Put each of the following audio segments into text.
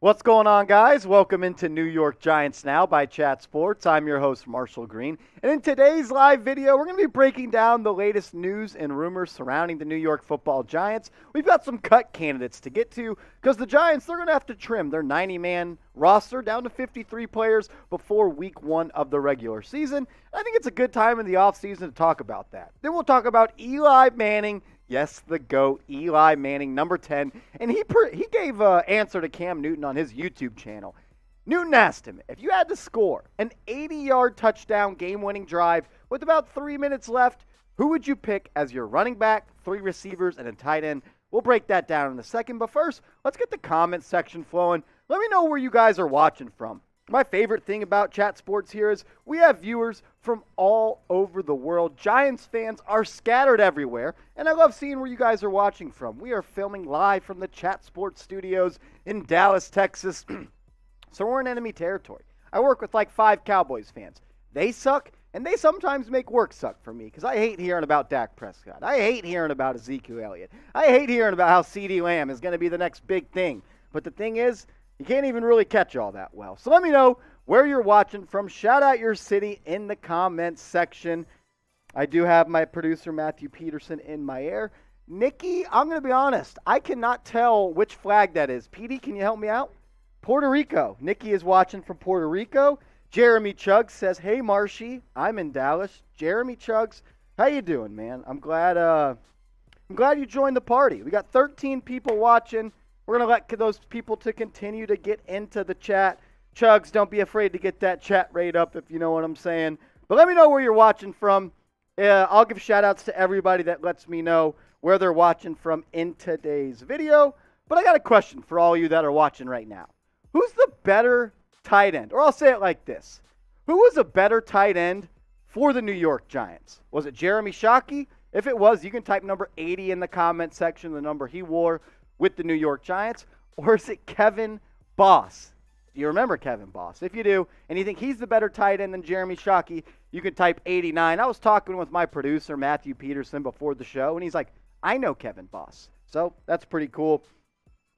What's going on, guys? Welcome into New York Giants Now by Chat Sports. I'm your host, Marshall Green. And in today's live video, we're going to be breaking down the latest news and rumors surrounding the New York Football Giants. We've got some cut candidates to get to because the Giants, they're going to have to trim their 90-man roster down to 53 players before week 1 of the regular season. I think it's a good time in the offseason to talk about that. Then we'll talk about Eli Manning. Yes, the GOAT, Eli Manning, number 10. And he gave an answer to Cam Newton on his YouTube channel. Newton asked him, if you had to score an 80-yard touchdown game-winning drive with about 3 minutes left, who would you pick as your running back, 3 receivers, and a tight end? We'll break that down in a second. But first, let's get the comment section flowing. Let me know where you guys are watching from. My favorite thing about Chat Sports here is we have viewers from all over the world. Giants fans are scattered everywhere, and I love seeing where you guys are watching from. We are filming live from the Chat Sports studios in Dallas, Texas, so we're in enemy territory. I work with like 5 Cowboys fans. They suck, and they sometimes make work suck for me because I hate hearing about Dak Prescott. I hate hearing about Ezekiel Elliott. I hate hearing about how CeeDee Lamb is going to be the next big thing. But the thing is, you can't even really catch all that well. So let me know where you're watching from. Shout out your city in the comments section. I do have my producer, Matthew Peterson, in my ear. Nikki, I'm going to be honest. I cannot tell which flag that is. Petey, can you help me out? Puerto Rico. Nikki is watching from Puerto Rico. Jeremy Chuggs says, hey, Marshy, I'm in Dallas. Jeremy Chuggs, how you doing, man? I'm glad you joined the party. We got 13 people watching. We're going to let those people to continue to get into the chat. Chuggs, don't be afraid to get that chat rate up if you know what I'm saying. But let me know where you're watching from. I'll give shout-outs to everybody that lets me know where they're watching from in today's video. But I got a question for all you that are watching right now. Who's the better tight end? Or I'll say it like this. Who was a better tight end for the New York Giants? Was it Jeremy Shockey? If it was, you can type number 80 in the comment section, the number he wore with the New York Giants, or is it Kevin Boss? Do you remember Kevin Boss? If you do, and you think he's the better tight end than Jeremy Shockey, you can type 89. I was talking with my producer, Matthew Peterson, before the show, and he's like, I know Kevin Boss. So that's pretty cool.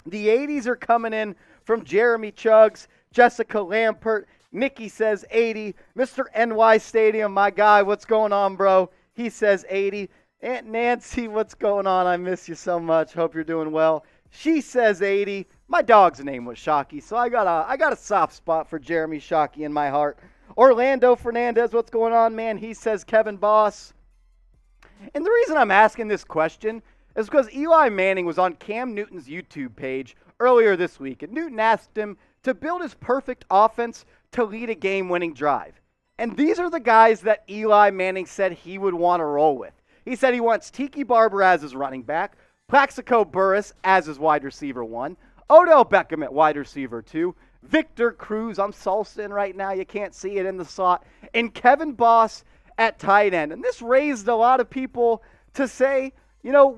The 80s are coming in from Jeremy Chuggs, Jessica Lampert, Nikki says 80, Mr. NY Stadium, my guy, what's going on, bro? He says 80. Aunt Nancy, what's going on? I miss you so much. Hope you're doing well. She says 80. My dog's name was Shockey, so I got a soft spot for Jeremy Shockey in my heart. Orlando Fernandez, what's going on, man? He says Kevin Boss. And the reason I'm asking this question is because Eli Manning was on Cam Newton's YouTube page earlier this week, and Newton asked him to build his perfect offense to lead a game-winning drive. And these are the guys that Eli Manning said he would want to roll with. He said he wants Tiki Barber as his running back, Plaxico Burress as his wide receiver 1, Odell Beckham at wide receiver 2, Victor Cruz, I'm salsing right now, you can't see it in the slot, and Kevin Boss at tight end. And this raised a lot of people to say, you know,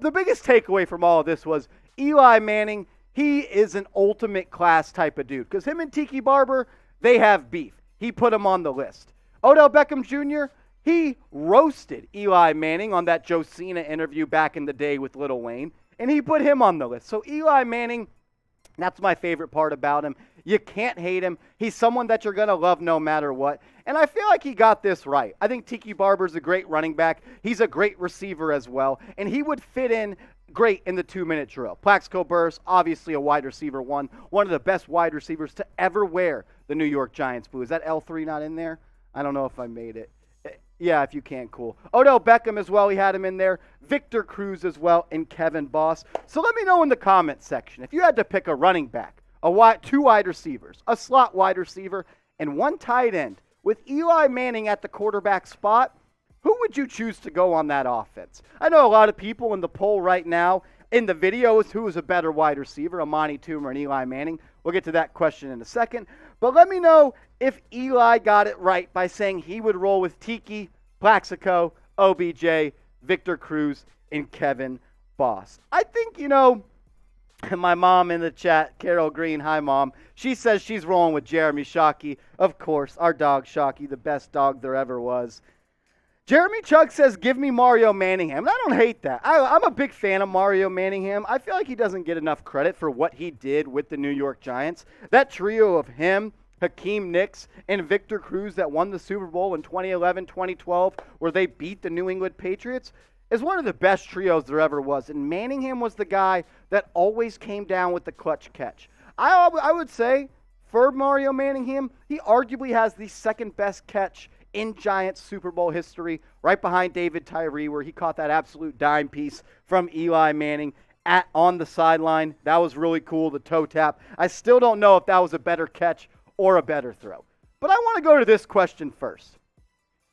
the biggest takeaway from all of this was Eli Manning, he is an ultimate class type of dude. Because him and Tiki Barber, they have beef. He put him on the list. Odell Beckham Jr., he roasted Eli Manning on that Josina interview back in the day with Lil Wayne, and he put him on the list. So Eli Manning, that's my favorite part about him. You can't hate him. He's someone that you're going to love no matter what. And I feel like he got this right. I think Tiki Barber's a great running back. He's a great receiver as well, and he would fit in great in the 2-minute drill. Plaxico Burress, obviously a wide receiver one of the best wide receivers to ever wear the New York Giants blue. Is that L3 not in there? I don't know if I made it. Yeah, if you can, cool. Odell Beckham as well, he had him in there. Victor Cruz as well, and Kevin Boss. So let me know in the comments section, if you had to pick a running back, 2 wide receivers, a slot wide receiver, and 1 tight end, with Eli Manning at the quarterback spot, who would you choose to go on that offense? I know a lot of people in the poll right now, in the video, is who is a better wide receiver, Amani Toomer and Eli Manning. We'll get to that question in a second. But let me know if Eli got it right by saying he would roll with Tiki, Plaxico, OBJ, Victor Cruz, and Kevin Boss. I think, you know, my mom in the chat, Carol Green, hi Mom, she says she's rolling with Jeremy Shockey. Of course, our dog Shockey, the best dog there ever was. Jeremy Chug says, give me Mario Manningham. And I don't hate that. I'm a big fan of Mario Manningham. I feel like he doesn't get enough credit for what he did with the New York Giants. That trio of him, Hakeem Nicks, and Victor Cruz that won the Super Bowl in 2011, 2012, where they beat the New England Patriots, is one of the best trios there ever was. And Manningham was the guy that always came down with the clutch catch. I would say, for Mario Manningham, he arguably has the second best catch in Giants Super Bowl history, right behind David Tyree, where he caught that absolute dime piece from Eli Manning on the sideline. That was really cool, the toe tap. I still don't know if that was a better catch or a better throw. But I want to go to this question first.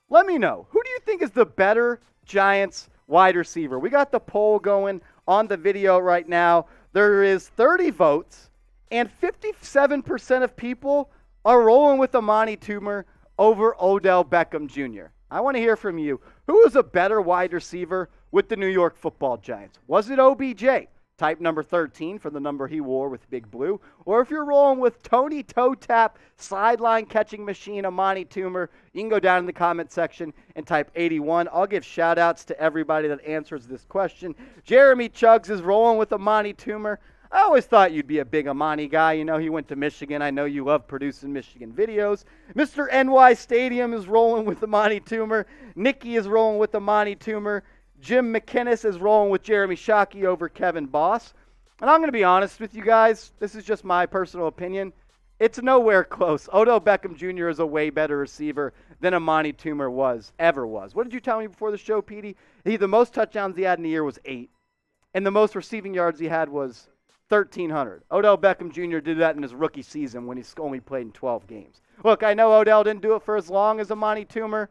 Let me know, who do you think is the better Giants wide receiver? We got the poll going on the video right now. There is 30 votes, and 57% of people are rolling with Amani Toomer over Odell Beckham Jr. I want to hear from you. Who is a better wide receiver with the New York Football Giants? Was it OBJ, type number 13 for the number he wore with Big Blue? Or if you're rolling with Tony Toe Tap, sideline catching machine Amani Toomer, you can go down in the comment section and type 81. I'll give shout outs to everybody that answers this question. Jeremy Chuggs is rolling with Amani Toomer. I always thought you'd be a big Amani guy. You know, he went to Michigan. I know you love producing Michigan videos. Mr. NY Stadium is rolling with Amani Toomer. Nikki is rolling with Amani Toomer. Jim McKinnis is rolling with Jeremy Shockey over Kevin Boss. And I'm going to be honest with you guys. This is just my personal opinion. It's nowhere close. Odell Beckham Jr. is a way better receiver than Amani Toomer ever was. What did you tell me before the show, Petey? The most touchdowns he had in the year was 8. And the most receiving yards he had was 1,300. Odell Beckham Jr. did that in his rookie season when he's only played in 12 games. Look, I know Odell didn't do it for as long as Amani Toomer,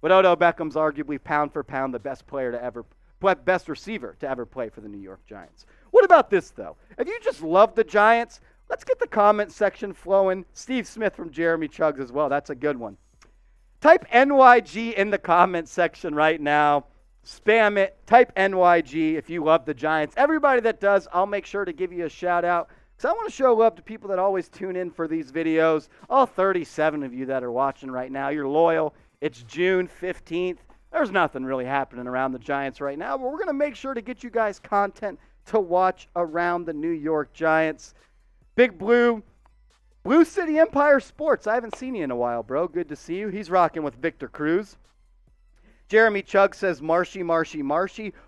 but Odell Beckham's arguably pound for pound the best receiver to ever play for the New York Giants. What about this, though? If you just love the Giants, let's get the comment section flowing. Steve Smith from Jeremy Chuggs as well. That's a good one. Type NYG in the comment section right now. Spam it. Type NYG if you love the Giants. Everybody that does, I'll make sure to give you a shout out because I want to show love to people that always tune in for these videos. All 37 of you that are watching right now, you're loyal. It's June 15th. There's nothing really happening around the Giants right now, but we're going to make sure to get you guys content to watch around the New York Giants. Big Blue City Empire Sports. I haven't seen you in a while, bro. Good to see you. He's rocking with Victor Cruz. Jeremy Chug says Marshy.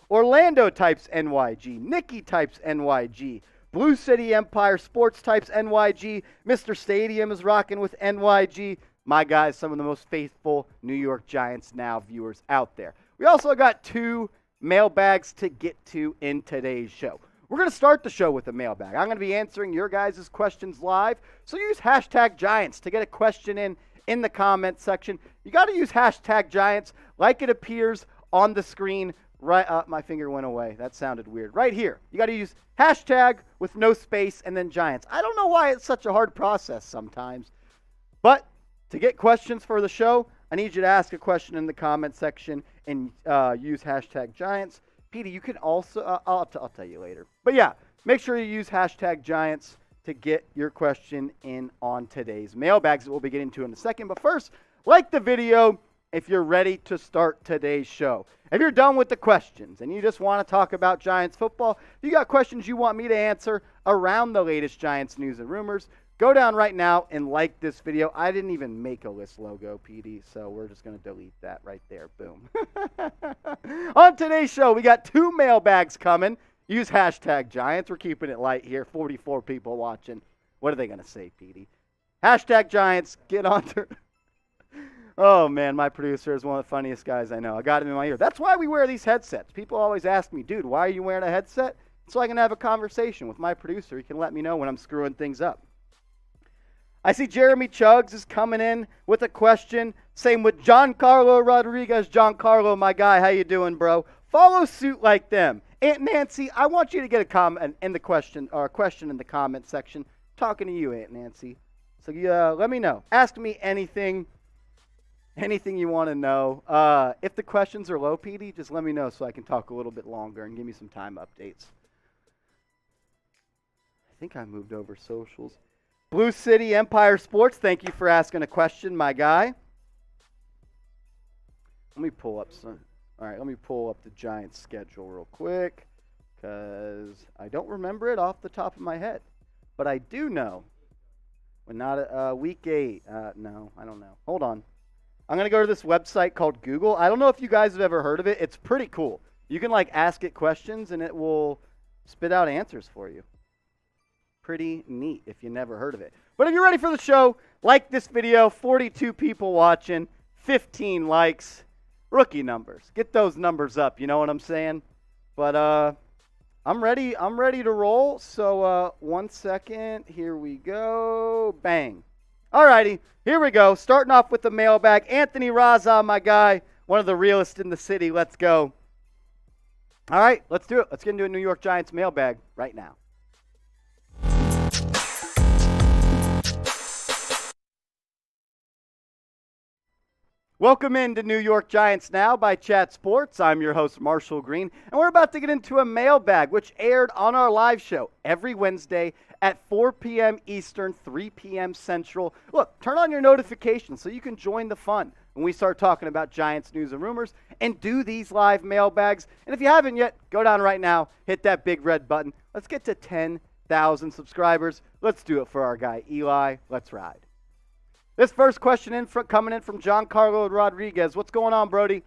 Orlando types NYG. Nikki types NYG. Blue City Empire Sports types NYG. Mr. Stadium is rocking with NYG. My guys, some of the most faithful New York Giants Now viewers out there. We also got 2 mailbags to get to in today's show. We're going to start the show with a mailbag. I'm going to be answering your guys' questions live. So use hashtag Giants to get a question in the comment section. You got to use hashtag Giants like it appears on the screen. Right, my finger went away. That sounded weird. Right here. You got to use hashtag with no space and then Giants. I don't know why it's such a hard process sometimes. But to get questions for the show, I need you to ask a question in the comment section and use hashtag Giants. Petey, you can also, I'll tell you later. But yeah, make sure you use hashtag Giants to get your question in on today's mailbags that we'll be getting to in a second. But first, like the video if you're ready to start today's show. If you're done with the questions and you just want to talk about Giants football, if you got questions you want me to answer around the latest Giants news and rumors, go down right now and like this video. I didn't even make a list logo, PD, so we're just going to delete that right there. Boom. On today's show, we got 2 mailbags coming. Use hashtag Giants. We're keeping it light here. 44 people watching. What are they going to say, PD? Hashtag Giants. Get on to... Oh, man, my producer is one of the funniest guys I know. I got him in my ear. That's why we wear these headsets. People always ask me, dude, why are you wearing a headset? So I can have a conversation with my producer. He can let me know when I'm screwing things up. I see Jeremy Chuggs is coming in with a question. Same with Giancarlo Rodriguez. Giancarlo, my guy, how you doing, bro? Follow suit like them. Aunt Nancy, I want you to get a comment in the question in the comment section. Talking to you, Aunt Nancy. So let me know. Ask me anything you want to know. If the questions are low, PD, just let me know so I can talk a little bit longer and give me some time updates. I think I moved over socials. Blue City Empire Sports, thank you for asking a question, my guy. Let me pull up some. All right, let me pull up the Giants' schedule real quick because I don't remember it off the top of my head. But I do know when not week 8. No, I don't know. Hold on. I'm going to go to this website called Google. I don't know if you guys have ever heard of it. It's pretty cool. You can like ask it questions and it will spit out answers for you. Pretty neat if you never heard of it. But if you're ready for the show, like this video. 42 people watching, 15 likes. Rookie numbers. Get those numbers up, you know what I'm saying? But I'm ready to roll. So 1 second. Here we go. Bang. Alrighty, here we go. Starting off with the mailbag. Anthony Raza, my guy, one of the realest in the city. Let's go. All right, let's do it. Let's get into a New York Giants mailbag right now. Welcome into New York Giants Now by Chat Sports. I'm your host, Marshall Green, and we're about to get into a mailbag, which aired on our live show every Wednesday at 4 p.m. Eastern, 3 p.m. Central. Look, turn on your notifications so you can join the fun when we start talking about Giants news and rumors and do these live mailbags. And if you haven't yet, go down right now, hit that big red button. Let's get to 10,000 subscribers. Let's do it for our guy, Eli. Let's ride. This first question coming in from Giancarlo Rodriguez. What's going on, Brody?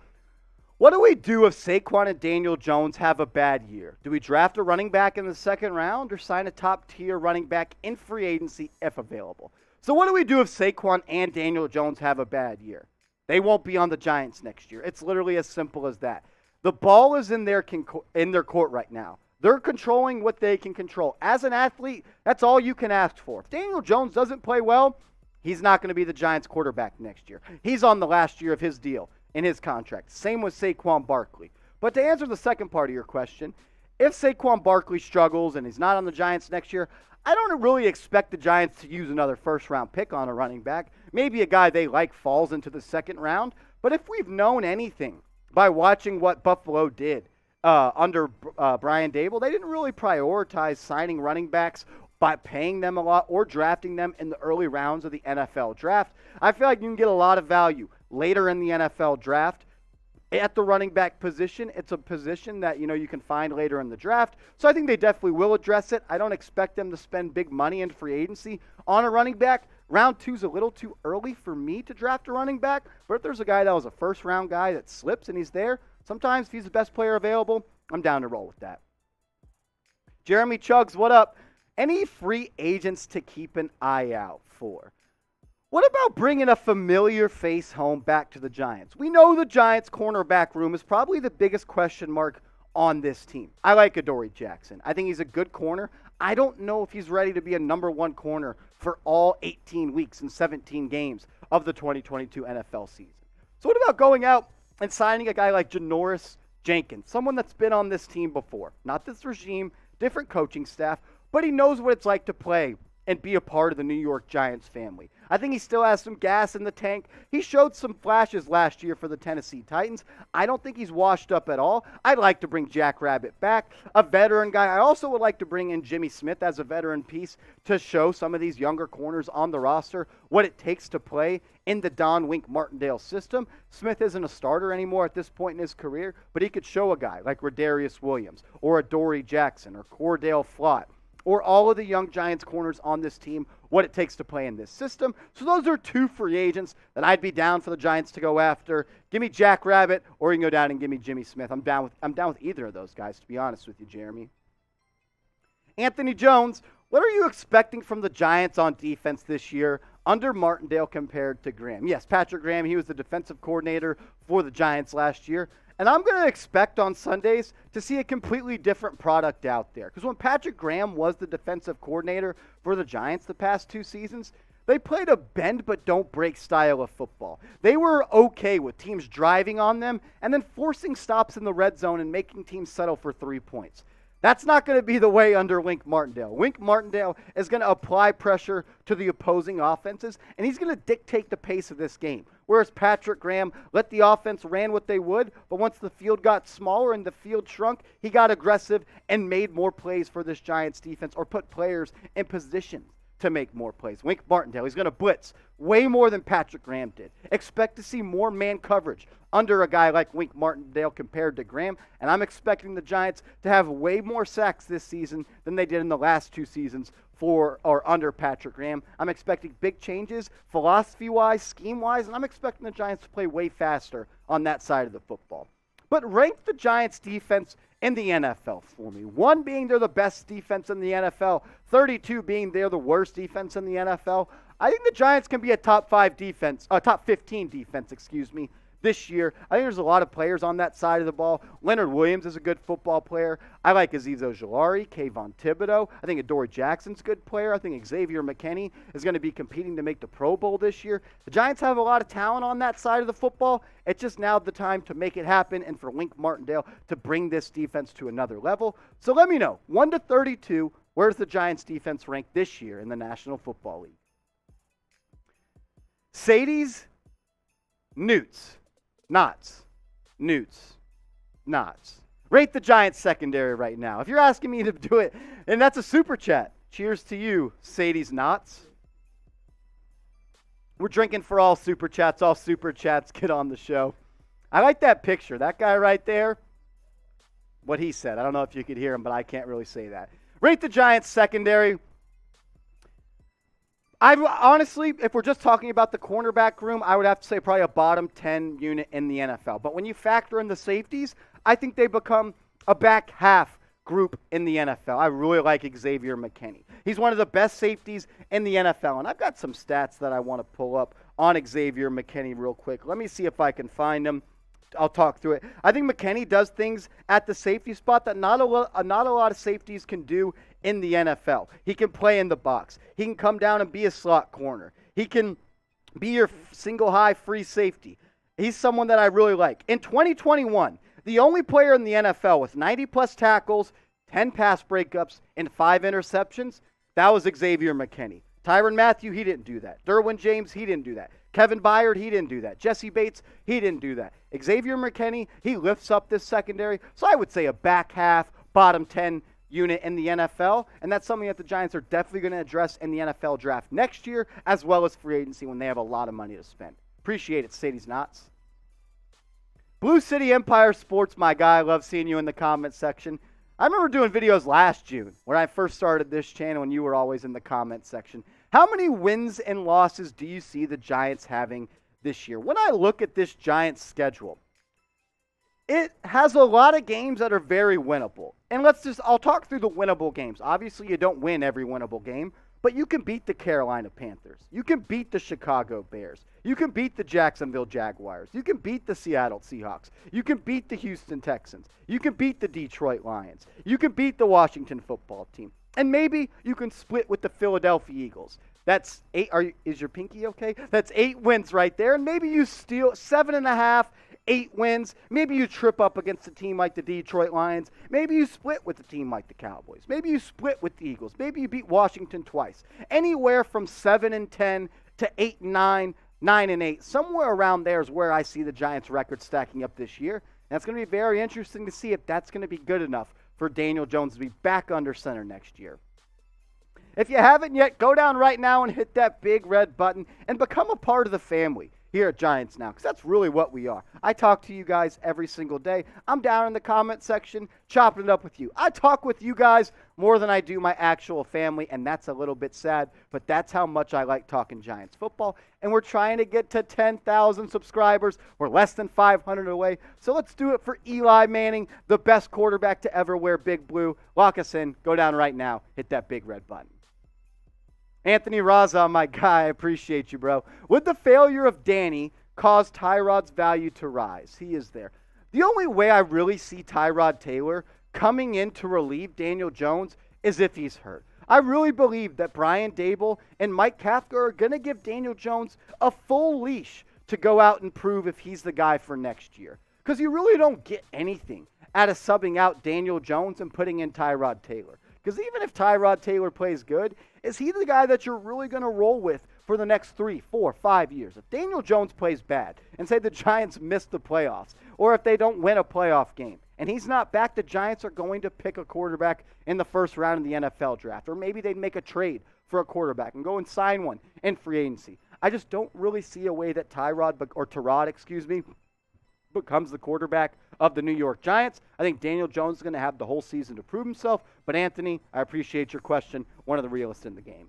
What do we do if Saquon and Daniel Jones have a bad year? Do we draft a running back in the second round or sign a top-tier running back in free agency if available? So what do we do if Saquon and Daniel Jones have a bad year? They won't be on the Giants next year. It's literally as simple as that. The ball is in their court right now. They're controlling what they can control. As an athlete, that's all you can ask for. If Daniel Jones doesn't play well, he's not going to be the Giants quarterback next year. He's on the last year of his deal in his contract. Same with Saquon Barkley. But to answer the second part of your question, if Saquon Barkley struggles and he's not on the Giants next year, I don't really expect the Giants to use another first-round pick on a running back. Maybe a guy they like falls into the second round. But if we've known anything by watching what Buffalo did under Brian Daboll, they didn't really prioritize signing running backs by paying them a lot or drafting them in the early rounds of the NFL draft. I feel like you can get a lot of value later in the NFL draft at the running back position. It's a position that, you can find later in the draft. So I think they definitely will address it. I don't expect them to spend big money in free agency on a running back. Round 2 is a little too early for me to draft a running back. But if there's a guy that was a first-round guy that slips and he's there, sometimes if he's the best player available, I'm down to roll with that. Jeremy Chugs, what up? Any free agents to keep an eye out for? What about bringing a familiar face home back to the Giants? We know the Giants' cornerback room is probably the biggest question mark on this team. I like Adoree Jackson. I think he's a good corner. I don't know if he's ready to be a number 1 corner for all 18 weeks and 17 games of the 2022 NFL season. So what about going out and signing a guy like Janoris Jenkins, someone that's been on this team before? Not this regime, different coaching staff, but he knows what it's like to play and be a part of the New York Giants family. I think he still has some gas in the tank. He showed some flashes last year for the Tennessee Titans. I don't think he's washed up at all. I'd like to bring Jack Rabbit back, a veteran guy. I also would like to bring in Jimmy Smith as a veteran piece to show some of these younger corners on the roster what it takes to play in the Don Wink Martindale system. Smith isn't a starter anymore at this point in his career, but he could show a guy like Rodarius Williams or Adoree Jackson or Cordell Flott or all of the young Giants corners on this team, what it takes to play in this system. So those are 2 free agents that I'd be down for the Giants to go after. Give me Jack Rabbit, or you can go down and give me Jimmy Smith. I'm down with either of those guys, to be honest with you, Jeremy. Anthony Jones, what are you expecting from the Giants on defense this year under Martindale compared to Graham? Yes, Patrick Graham, he was the defensive coordinator for the Giants last year. And I'm going to expect on Sundays to see a completely different product out there. Because when Patrick Graham was the defensive coordinator for the Giants the past 2 seasons, they played a bend but don't break style of football. They were okay with teams driving on them and then forcing stops in the red zone and making teams settle for 3 points. That's not going to be the way under Wink Martindale. Wink Martindale is going to apply pressure to the opposing offenses, and he's going to dictate the pace of this game. Whereas Patrick Graham let the offense ran what they would, but once the field got smaller and the field shrunk, he got aggressive and made more plays for this Giants defense or put players in position to make more plays. Wink Martindale, he's going to blitz way more than Patrick Graham did. Expect to see more man coverage under a guy like Wink Martindale compared to Graham, and I'm expecting the Giants to have way more sacks this season than they did in the last 2 seasons for or under Patrick Graham. I'm expecting big changes philosophy-wise, scheme-wise, and I'm expecting the Giants to play way faster on that side of the football. But rank the Giants' defense in the NFL for me. 1 being they're the best defense in the NFL, 32 being they're the worst defense in the NFL. I think the Giants can be a top 15 defense, this year. I think there's a lot of players on that side of the ball. Leonard Williams is a good football player. I like Azeez Ojulari, Kayvon Thibodeau. I think Adoree Jackson's a good player. I think Xavier McKinney is going to be competing to make the Pro Bowl this year. The Giants have a lot of talent on that side of the football. It's just now the time to make it happen and for Wink Martindale to bring this defense to another level. So let me know, 1 to 32, where's the Giants defense ranked this year in the National Football League? Sadies, Newts. Knots. Newts. Knots. Rate the Giants secondary right now. If you're asking me to do it, and that's a super chat. Cheers to you, Sadie's Knots. We're drinking for all super chats. All super chats get on the show. I like that picture. That guy right there, what he said. I don't know if you could hear him, but I can't really say that. Rate the Giants secondary. I honestly, if we're just talking about the cornerback room, I would have to say probably a bottom 10 unit in the NFL. But when you factor in the safeties, I think they become a back half group in the NFL. I really like Xavier McKinney. He's one of the best safeties in the NFL. And I've got some stats that I want to pull up on Xavier McKinney real quick. Let me see if I can find them. I'll talk through it. I think McKinney does things at the safety spot that not a lot of safeties can do in the NFL. He can play in the box. He can come down and be a slot corner. He can be your single high free safety. He's someone that I really like. In 2021, the only player in the NFL with 90-plus tackles, 10 pass breakups, and 5 interceptions, that was Xavier McKinney. Tyrann Mathieu, he didn't do that. Derwin James, he didn't do that. Kevin Byard, he didn't do that. Jesse Bates, he didn't do that. Xavier McKinney, he lifts up this secondary. So I would say a back half, bottom 10 unit in the NFL. And that's something that the Giants are definitely going to address in the NFL draft next year, as well as free agency when they have a lot of money to spend. Appreciate it, Sadie's Knots. Blue City Empire Sports, my guy. I love seeing you in the comment section. I remember doing videos last June when I first started this channel and you were always in the comment section. How many wins and losses do you see the Giants having this year? When I look at this Giants schedule, it has a lot of games that are very winnable. And I'll talk through the winnable games. Obviously, you don't win every winnable game, but you can beat the Carolina Panthers. You can beat the Chicago Bears. You can beat the Jacksonville Jaguars. You can beat the Seattle Seahawks. You can beat the Houston Texans. You can beat the Detroit Lions. You can beat the Washington Football Team. And maybe you can split with the Philadelphia Eagles. That's 8. Is your pinky okay? That's 8 wins right there. And maybe you steal 7.5, 8 wins. Maybe you trip up against a team like the Detroit Lions. Maybe you split with a team like the Cowboys. Maybe you split with the Eagles. Maybe you beat Washington twice. Anywhere from 7-10 to 8-9, 9-8. Somewhere around there is where I see the Giants' record stacking up this year. And that's going to be very interesting to see if that's going to be good enough for Daniel Jones to be back under center next year. If you haven't yet, go down right now and hit that big red button and become a part of the family here at Giants Now, because that's really what we are. I talk to you guys every single day. I'm down in the comment section chopping it up with you. I talk with you guys more than I do my actual family, and that's a little bit sad, but that's how much I like talking Giants football. And we're trying to get to 10,000 subscribers. We're less than 500 away. So let's do it for Eli Manning, the best quarterback to ever wear big blue. Lock us in. Go down right now. Hit that big red button. Anthony Raza, my guy, I appreciate you, bro. Would the failure of Danny cause Tyrod's value to rise? He is there. The only way I really see Tyrod Taylor coming in to relieve Daniel Jones is if he's hurt. I really believe that Brian Daboll and Mike Kafka are going to give Daniel Jones a full leash to go out and prove if he's the guy for next year. Because you really don't get anything out of subbing out Daniel Jones and putting in Tyrod Taylor. Because even if Tyrod Taylor plays good, is he the guy that you're really going to roll with for the next 3, 4, 5 years? If Daniel Jones plays bad and say the Giants miss the playoffs, or if they don't win a playoff game, and he's not back, the Giants are going to pick a quarterback in the first round of the NFL draft. Or maybe they'd make a trade for a quarterback and go and sign one in free agency. I just don't really see a way that Tyrod becomes the quarterback of the New York Giants. I think Daniel Jones is going to have the whole season to prove himself. But Anthony, I appreciate your question. One of the realists in the game.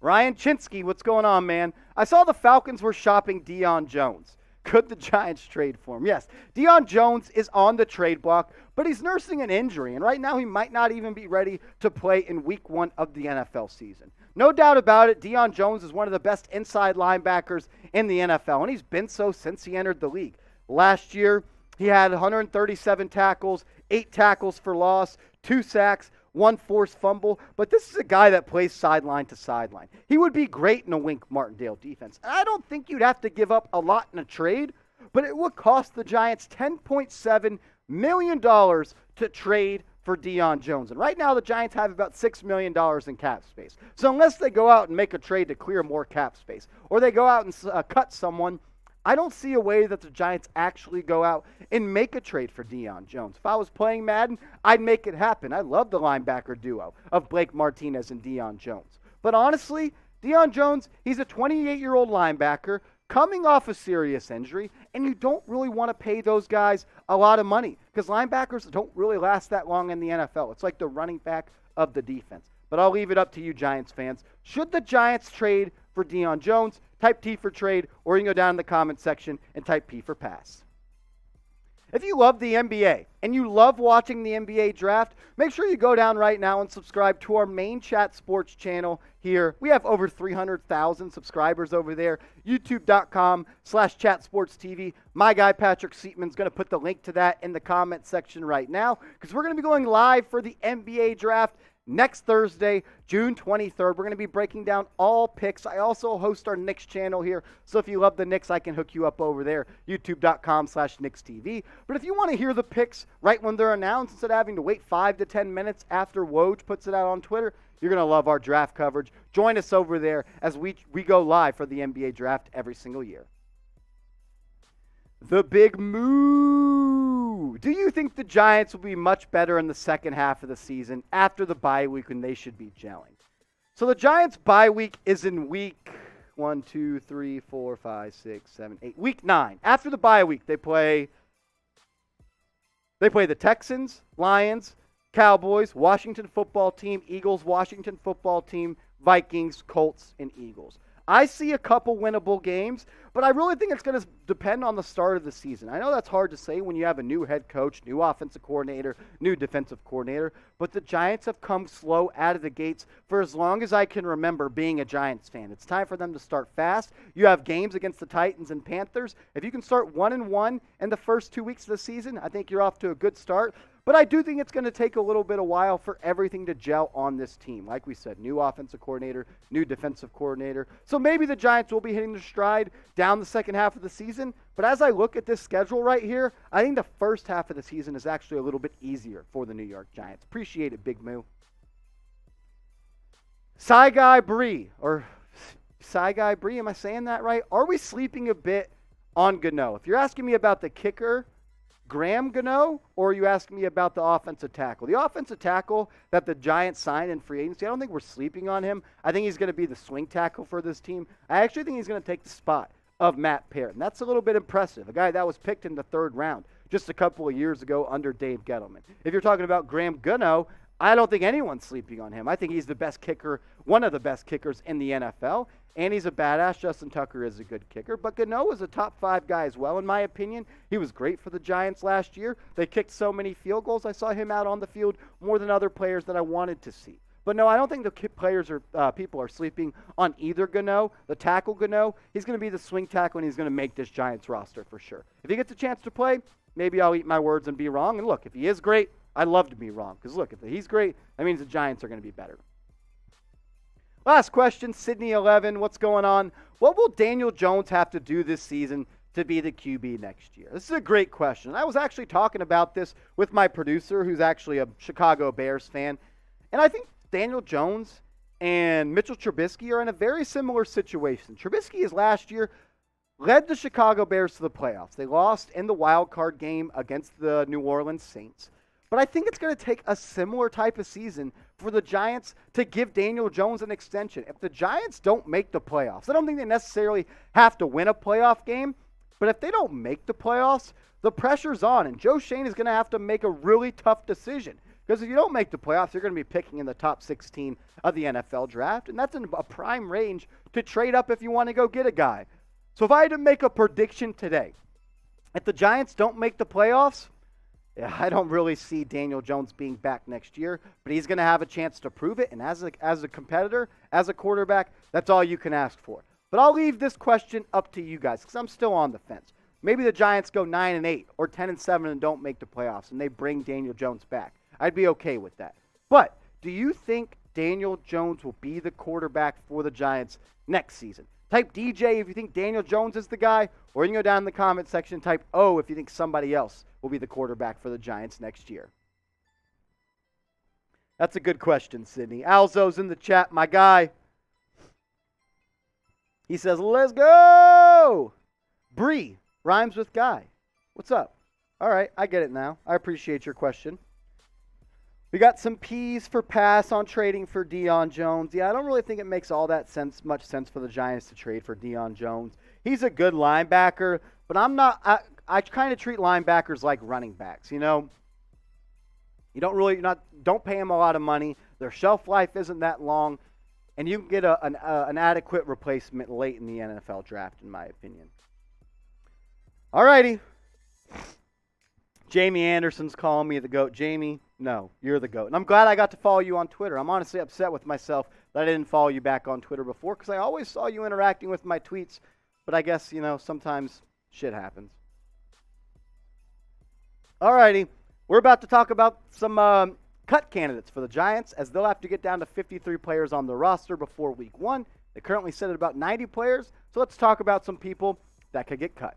Ryan Chinsky, what's going on, man? I saw the Falcons were shopping Deion Jones. Could the Giants trade for him? Yes, Deion Jones is on the trade block, but he's nursing an injury, and right now he might not even be ready to play in week 1 of the NFL season. No doubt about it, Deion Jones is one of the best inside linebackers in the NFL, and he's been so since he entered the league. Last year, he had 137 tackles, 8 tackles for loss, 2 sacks, 1 forced fumble, but this is a guy that plays sideline to sideline. He would be great in a Wink Martindale defense. And I don't think you'd have to give up a lot in a trade, but it would cost the Giants $10.7 million to trade for Deion Jones. And right now the Giants have about $6 million in cap space. So unless they go out and make a trade to clear more cap space, or they go out and cut someone, I don't see a way that the Giants actually go out and make a trade for Deion Jones. If I was playing Madden, I'd make it happen. I love the linebacker duo of Blake Martinez and Deion Jones. But honestly, Deion Jones, he's a 28-year-old linebacker coming off a serious injury, and you don't really want to pay those guys a lot of money because linebackers don't really last that long in the NFL. It's like the running back of the defense. But I'll leave it up to you Giants fans. Should the Giants trade for Deion Jones? Type T for trade, or you can go down in the comment section and type P for pass. If you love the NBA and you love watching the NBA draft, make sure you go down right now and subscribe to our main Chat Sports channel here. We have over 300,000 subscribers over there. YouTube.com/ChatSportsTV. My guy Patrick Seatman's going to put the link to that in the comment section right now because we're going to be going live for the NBA draft next Thursday, June 23rd. We're going to be breaking down all picks. I also host our Knicks channel here, so if you love the Knicks, I can hook you up over there, youtube.com/KnicksTV. But if you want to hear the picks right when they're announced, instead of having to wait 5 to 10 minutes after Woj puts it out on Twitter, you're going to love our draft coverage. Join us over there as we go live for the NBA draft every single year. The big moo. Do you think the Giants will be much better in the second half of the season after the bye week when they should be gelling? So the Giants' bye week is in week 1, 2, 3, 4, 5, 6, 7, 8. Week 9. After the bye week, they play the Texans, Lions, Cowboys, Washington football team, Eagles, Washington football team, Vikings, Colts, and Eagles. I see a couple winnable games, but I really think it's going to depend on the start of the season. I know that's hard to say when you have a new head coach, new offensive coordinator, new defensive coordinator, but the Giants have come slow out of the gates for as long as I can remember being a Giants fan. It's time for them to start fast. You have games against the Titans and Panthers. If you can start 1-1 in the first 2 weeks of the season, I think you're off to a good start. But I do think it's going to take a little bit of while for everything to gel on this team. Like we said, new offensive coordinator, new defensive coordinator. So maybe the Giants will be hitting their stride down the second half of the season. But as I look at this schedule right here, I think the first half of the season is actually a little bit easier for the New York Giants. Appreciate it, Big Moo. Saigai Bree, am I saying that right? Are we sleeping a bit on Gano? If you're asking me about the kicker, Graham Gano, or are you asking me about the offensive tackle? The offensive tackle that the Giants signed in free agency, I don't think we're sleeping on him. I think he's going to be the swing tackle for this team. I actually think he's going to take the spot of Matt Peart, and that's a little bit impressive. A guy that was picked in the 3rd round just a couple of years ago under Dave Gettleman. If you're talking about Graham Gano, I don't think anyone's sleeping on him. I think he's the best kicker, one of the best kickers in the NFL, and he's a badass. Justin Tucker is a good kicker, but Gano is a top 5 guy as well, in my opinion. He was great for the Giants last year. They kicked so many field goals. I saw him out on the field more than other players that I wanted to see. But no, I don't think the players or people are sleeping on either Gano. The tackle Gano, he's going to be the swing tackle, and he's going to make this Giants roster for sure. If he gets a chance to play, maybe I'll eat my words and be wrong. And look, if he is great, I'd love to be wrong. Because look, if he's great, that means the Giants are going to be better. Last question, Sydney 11, what's going on? What will Daniel Jones have to do this season to be the QB next year? This is a great question. I was actually talking about this with my producer, who's actually a Chicago Bears fan. And I think Daniel Jones and Mitchell Trubisky are in a very similar situation. Trubisky is last year led the Chicago Bears to the playoffs. They lost in the wild card game against the New Orleans Saints. But I think it's going to take a similar type of season for the Giants to give Daniel Jones an extension. If the Giants don't make the playoffs, I don't think they necessarily have to win a playoff game, but if they don't make the playoffs, the pressure's on, and Joe Schoen is going to have to make a really tough decision. Because if you don't make the playoffs, you're going to be picking in the top 16 of the NFL draft, and that's in a prime range to trade up if you want to go get a guy. So if I had to make a prediction today, if the Giants don't make the playoffs, I don't really see Daniel Jones being back next year, but he's going to have a chance to prove it, and as a competitor, as a quarterback, that's all you can ask for. But I'll leave this question up to you guys because I'm still on the fence. Maybe the Giants go 9-8 or 10-7 and don't make the playoffs, and they bring Daniel Jones back. I'd be okay with that. But do you think Daniel Jones will be the quarterback for the Giants next season? Type DJ if you think Daniel Jones is the guy, or you can go down in the comment section and type O if you think somebody else will be the quarterback for the Giants next year. That's a good question, Sydney. Alzo's in the chat, my guy. He says, let's go! Bree rhymes with guy. What's up? All right, I get it now. I appreciate your question. We got some P's for pass on trading for Deion Jones. Yeah, I don't really think it makes all that much sense for the Giants to trade for Deion Jones. He's a good linebacker, but I kind of treat linebackers like running backs, you know. You don't pay them a lot of money. Their shelf life isn't that long, and you can get an adequate replacement late in the NFL draft, in my opinion. All righty. Jamie Anderson's calling me the GOAT. Jamie, no, you're the GOAT. And I'm glad I got to follow you on Twitter. I'm honestly upset with myself that I didn't follow you back on Twitter before because I always saw you interacting with my tweets. But I guess, sometimes shit happens. All righty. We're about to talk about some cut candidates for the Giants as they'll have to get down to 53 players on the roster before week 1. They currently sit at about 90 players. So let's talk about some people that could get cut.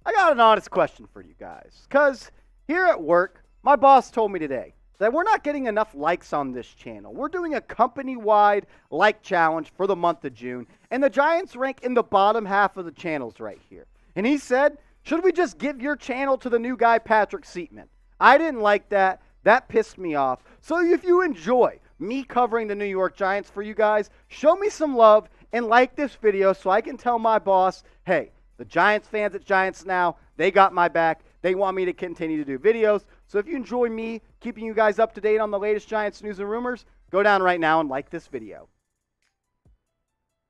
I got an honest question for you guys, because here at work, my boss told me today that we're not getting enough likes on this channel. We're doing a company-wide like challenge for the month of June, and the Giants rank in the bottom half of the channels right here. And he said, should we just give your channel to the new guy, Patrick Seatman? I didn't like that. That pissed me off. So if you enjoy me covering the New York Giants for you guys, show me some love and like this video so I can tell my boss, hey, the Giants fans at Giants Now, they got my back. They want me to continue to do videos. So if you enjoy me keeping you guys up to date on the latest Giants news and rumors, go down right now and like this video.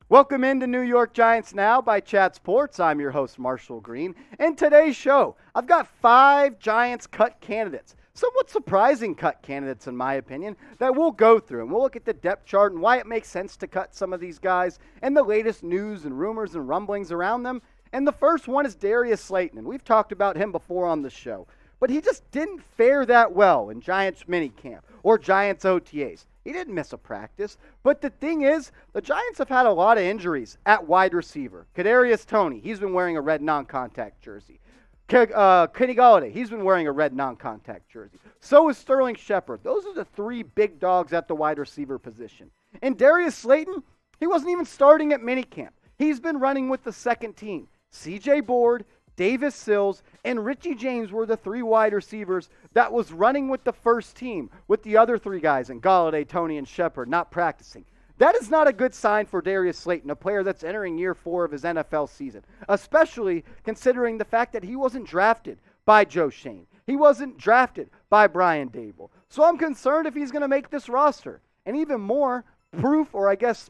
Welcome into New York Giants Now by Chat Sports. I'm your host, Marshall Green. And today's show, I've got 5 Giants cut candidates. Somewhat surprising cut candidates, in my opinion, that we'll go through. And we'll look at the depth chart and why it makes sense to cut some of these guys and the latest news and rumors and rumblings around them. And the first one is Darius Slayton, and we've talked about him before on the show. But he just didn't fare that well in Giants minicamp or Giants OTAs. He didn't miss a practice. But the thing is, the Giants have had a lot of injuries at wide receiver. Kadarius Toney, he's been wearing a red non-contact jersey. Kenny Golladay, he's been wearing a red non-contact jersey. So is Sterling Shepard. Those are the 3 big dogs at the wide receiver position. And Darius Slayton, he wasn't even starting at minicamp. He's been running with the second team. C.J. Board, Davis Sills, and Richie James were the 3 wide receivers that was running with the first team, with the other 3 guys, and Golladay, Toney, and Shepard not practicing. That is not a good sign for Darius Slayton, a player that's entering year 4 of his NFL season, especially considering the fact that he wasn't drafted by Joe Schoen. He wasn't drafted by Brian Daboll. So I'm concerned if he's going to make this roster. And even more proof, or I guess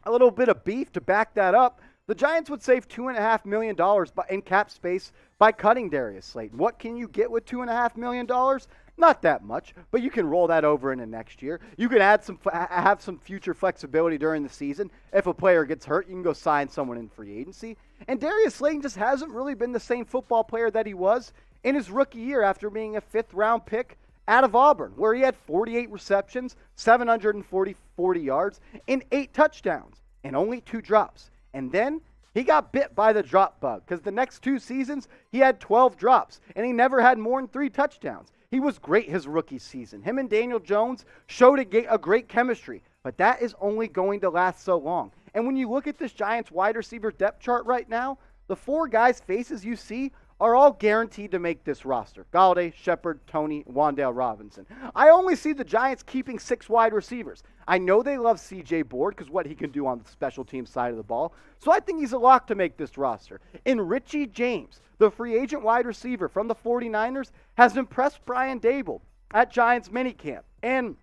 a little bit of beef to back that up, the Giants would save $2.5 million in cap space by cutting Darius Slayton. What can you get with $2.5 million? Not that much, but you can roll that over into next year. You can have some future flexibility during the season. If a player gets hurt, you can go sign someone in free agency. And Darius Slayton just hasn't really been the same football player that he was in his rookie year after being a 5th-round pick out of Auburn, where he had 48 receptions, 740 yards, and 8 touchdowns, and only 2 drops. And then he got bit by the drop bug because the next 2 seasons he had 12 drops and he never had more than 3 touchdowns. He was great his rookie season. Him and Daniel Jones showed a great chemistry, but that is only going to last so long. And when you look at this Giants wide receiver depth chart right now, the 4 guys' faces you see are all guaranteed to make this roster. Galladay, Shepard, Toney, Wan'Dale Robinson. I only see the Giants keeping 6 wide receivers. I know they love C.J. Board because what he can do on the special team side of the ball. So I think he's a lock to make this roster. And Richie James, the free agent wide receiver from the 49ers, has impressed Brian Dable at Giants minicamp and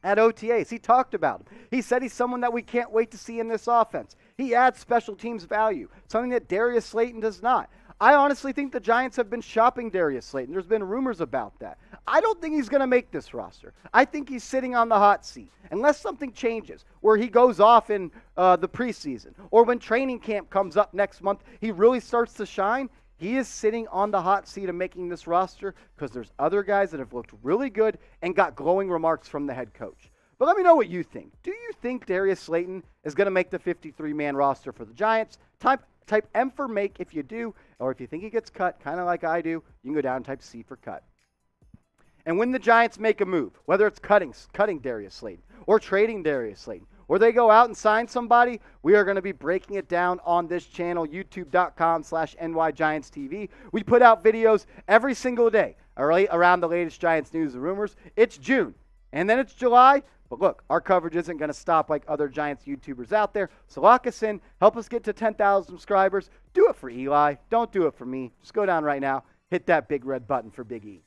at OTAs. He talked about him. He said he's someone that we can't wait to see in this offense. He adds special teams value, something that Darius Slayton does not. I honestly think the Giants have been shopping Darius Slayton. There's been rumors about that. I don't think he's going to make this roster. I think he's sitting on the hot seat. Unless something changes, where he goes off in the preseason, or when training camp comes up next month, he really starts to shine. He is sitting on the hot seat of making this roster because there's other guys that have looked really good and got glowing remarks from the head coach. But let me know what you think. Do you think Darius Slayton is going to make the 53-man roster for the Giants? Type M for make if you do, or if you think he gets cut, kind of like I do, you can go down and type C for cut. And when the Giants make a move, whether it's cutting Darius Slayton or trading Darius Slayton, or they go out and sign somebody, we are going to be breaking it down on this channel, youtube.com/NYGiantsTV. We put out videos every single day around the latest Giants news and rumors. It's June, and then it's July. But look, our coverage isn't going to stop like other Giants YouTubers out there. So lock us in. Help us get to 10,000 subscribers. Do it for Eli. Don't do it for me. Just go down right now. Hit that big red button for Big E.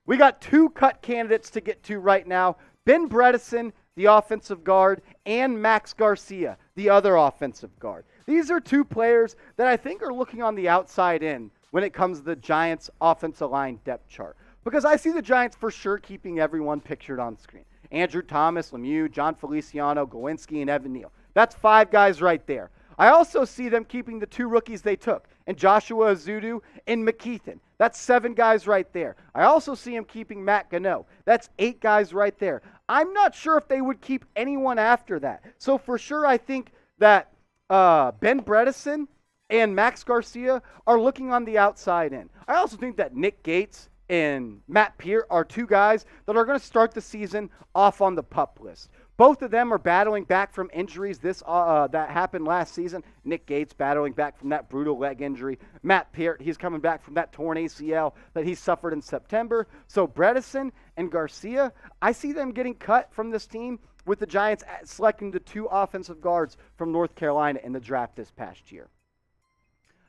We got 2 cut candidates to get to right now. Ben Bredeson, the offensive guard, and Max Garcia, the other offensive guard. These are 2 players that I think are looking on the outside in when it comes to the Giants' offensive line depth chart. Because I see the Giants for sure keeping everyone pictured on screen. Andrew Thomas, Lemieux, John Feliciano, Gowinski, and Evan Neal. That's 5 guys right there. I also see them keeping the 2 rookies they took, and Joshua Azudu and McKeithen. That's 7 guys right there. I also see him keeping Matt Gano. That's 8 guys right there. I'm not sure if they would keep anyone after that. So for sure, I think that Ben Bredeson and Max Garcia are looking on the outside in. I also think that Nick Gates and Matt Peart are 2 guys that are going to start the season off on the PUP list. Both of them are battling back from injuries that happened last season. Nick Gates battling back from that brutal leg injury. Matt Peart, he's coming back from that torn ACL that he suffered in September. So Bredeson and Garcia, I see them getting cut from this team with the Giants selecting the 2 offensive guards from North Carolina in the draft this past year.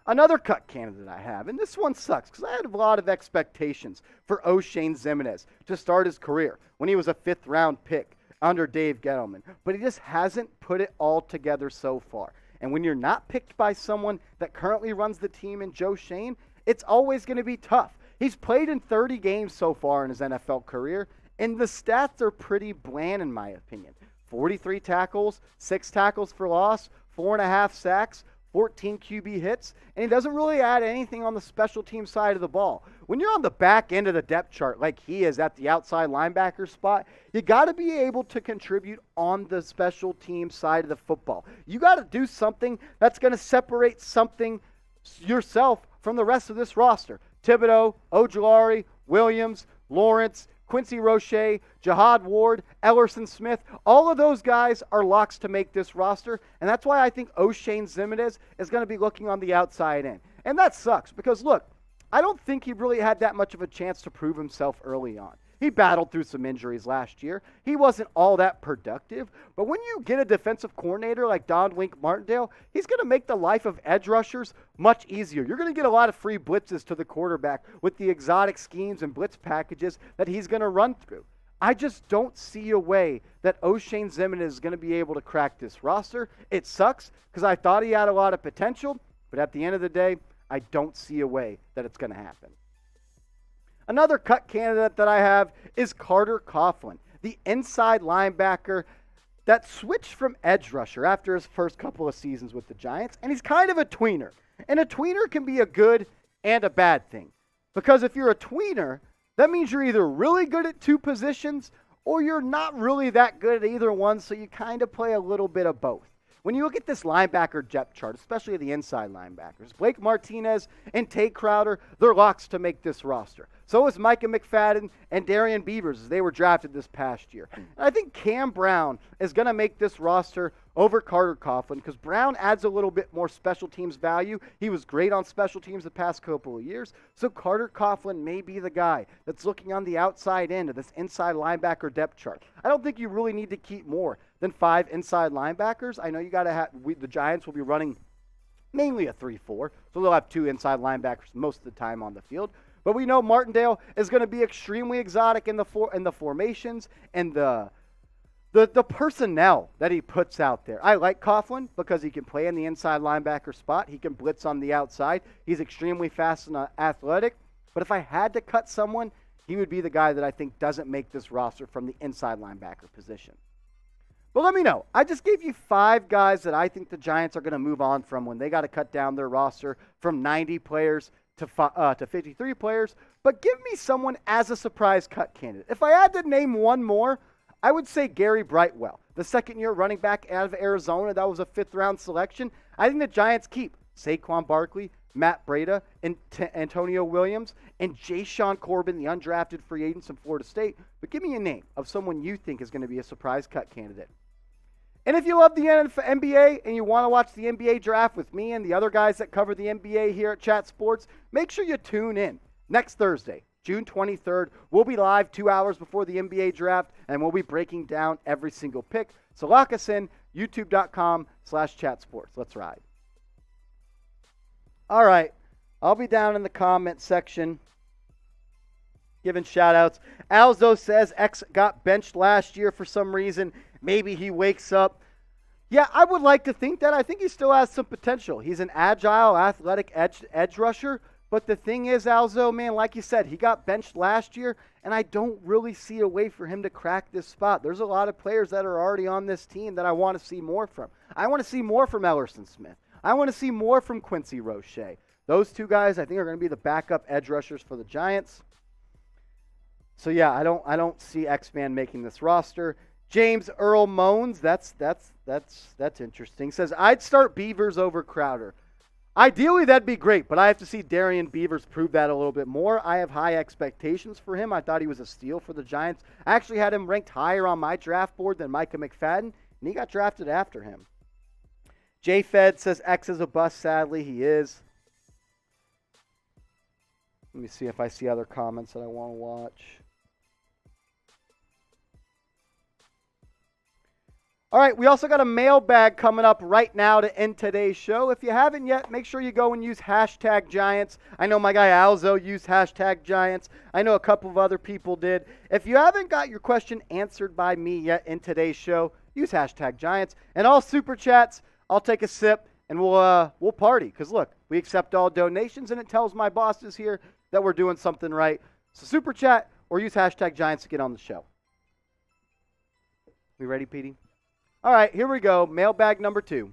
Another cut candidate I have, and this one sucks because I had a lot of expectations for Oshane Ximines to start his career when he was a 5th-round pick under Dave Gettleman. But he just hasn't put it all together so far. And when you're not picked by someone that currently runs the team in Joe Schoen, it's always going to be tough. He's played in 30 games so far in his NFL career, and the stats are pretty bland in my opinion. 43 tackles, 6 tackles for loss, 4.5 sacks, 14 QB hits, and he doesn't really add anything on the special team side of the ball. When you're on the back end of the depth chart like he is at the outside linebacker spot, you got to be able to contribute on the special team side of the football. You got to do something that's going to separate something yourself from the rest of this roster. Thibodeau, Ojulari, Williams, Lawrence, Quincy Roche, Jihad Ward, Ellerson Smith, all of those guys are locks to make this roster, and that's why I think Oshane Ximines is going to be looking on the outside in. And that sucks because, look, I don't think he really had that much of a chance to prove himself early on. He battled through some injuries last year. He wasn't all that productive. But when you get a defensive coordinator like Don Wink Martindale, he's going to make the life of edge rushers much easier. You're going to get a lot of free blitzes to the quarterback with the exotic schemes and blitz packages that he's going to run through. I just don't see a way that Oshane Ximines is going to be able to crack this roster. It sucks because I thought he had a lot of potential, but at the end of the day, I don't see a way that it's going to happen. Another cut candidate that I have is Carter Coughlin, the inside linebacker that switched from edge rusher after his first couple of seasons with the Giants, and he's kind of a tweener. And a tweener can be a good and a bad thing, because if you're a tweener, that means you're either really good at 2 positions or you're not really that good at either one, so you kind of play a little bit of both. When you look at this linebacker depth chart, especially the inside linebackers, Blake Martinez and Tate Crowder, they're locks to make this roster. So is Micah McFadden and Darian Beavers as they were drafted this past year. And I think Cam Brown is going to make this roster over Carter Coughlin because Brown adds a little bit more special teams value. He was great on special teams the past couple of years. So Carter Coughlin may be the guy that's looking on the outside end of this inside linebacker depth chart. I don't think you really need to keep more than 5 inside linebackers. I know you got to have the Giants will be running mainly a 3-4, so they'll have 2 inside linebackers most of the time on the field. But we know Martindale is going to be extremely exotic in the formations and the personnel that he puts out there. I like Coughlin because he can play in the inside linebacker spot. He can blitz on the outside. He's extremely fast and athletic. But if I had to cut someone, he would be the guy that I think doesn't make this roster from the inside linebacker position. But let me know. I just gave you 5 guys that I think the Giants are going to move on from when they got to cut down their roster from 90 players to 53 players. But give me someone as a surprise cut candidate. If I had to name one more, I would say Gary Brightwell, the second-year running back out of Arizona. That was a 5th-round selection. I think the Giants keep Saquon Barkley, Matt Breida, and Antonio Williams, and Jayshon Corbin, the undrafted free agents from Florida State. But give me a name of someone you think is going to be a surprise cut candidate. And if you love the NBA and you want to watch the NBA draft with me and the other guys that cover the NBA here at Chat Sports, make sure you tune in next Thursday, June 23rd. We'll be live 2 hours before the NBA draft, and we'll be breaking down every single pick. So lock us in, youtube.com/chatsports. Let's ride. All right, I'll be down in the comment section giving shout-outs. Alzo says X got benched last year for some reason. Maybe he wakes up. Yeah, I would like to think that. I think he still has some potential. He's an agile, athletic edge rusher. But the thing is, Alzo, man, like you said, he got benched last year, and I don't really see a way for him to crack this spot. There's a lot of players that are already on this team that I want to see more from. I want to see more from Ellerson Smith. I want to see more from Quincy Roche. Those 2 guys, I think, are going to be the backup edge rushers for the Giants. So yeah, I don't see X-Man making this roster. James Earl Moans, that's interesting. Says I'd start Beavers over Crowder. Ideally, that'd be great, but I have to see Darian Beavers prove that a little bit more. I have high expectations for him. I thought he was a steal for the Giants. I actually had him ranked higher on my draft board than Micah McFadden, and he got drafted after him. J Fed says X is a bust. Sadly, he is. Let me see if I see other comments that I want to watch. All right, we also got a mailbag coming up right now to end today's show. If you haven't yet, make sure you go and use hashtag Giants. I know my guy Alzo used hashtag Giants. I know a couple of other people did. If you haven't got your question answered by me yet in today's show, use hashtag Giants. And all super chats, I'll take a sip and we'll party. Because look, we accept all donations and it tells my bosses here that we're doing something right. So super chat or use hashtag Giants to get on the show. We ready, Petey? All right, here we go. Mailbag number 2.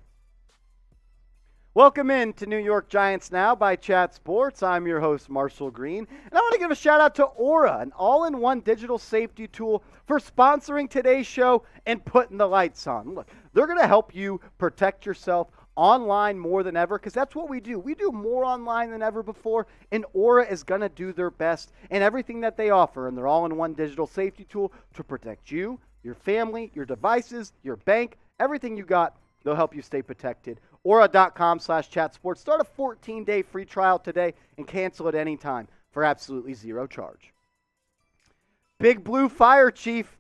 Welcome in to New York Giants Now by Chat Sports. I'm your host, Marshall Green. And I want to give a shout out to Aura, an all-in-one digital safety tool for sponsoring today's show and putting the lights on. Look, they're going to help you protect yourself online more than ever because that's what we do. We do more online than ever before, and Aura is going to do their best in everything that they offer in their all-in-one digital safety tool to protect you, your family, your devices, your bank, everything you got, they'll help you stay protected. Aura.com/chatsports. Start a 14-day free trial today and cancel at any time for absolutely zero charge. Big Blue Fire Chief.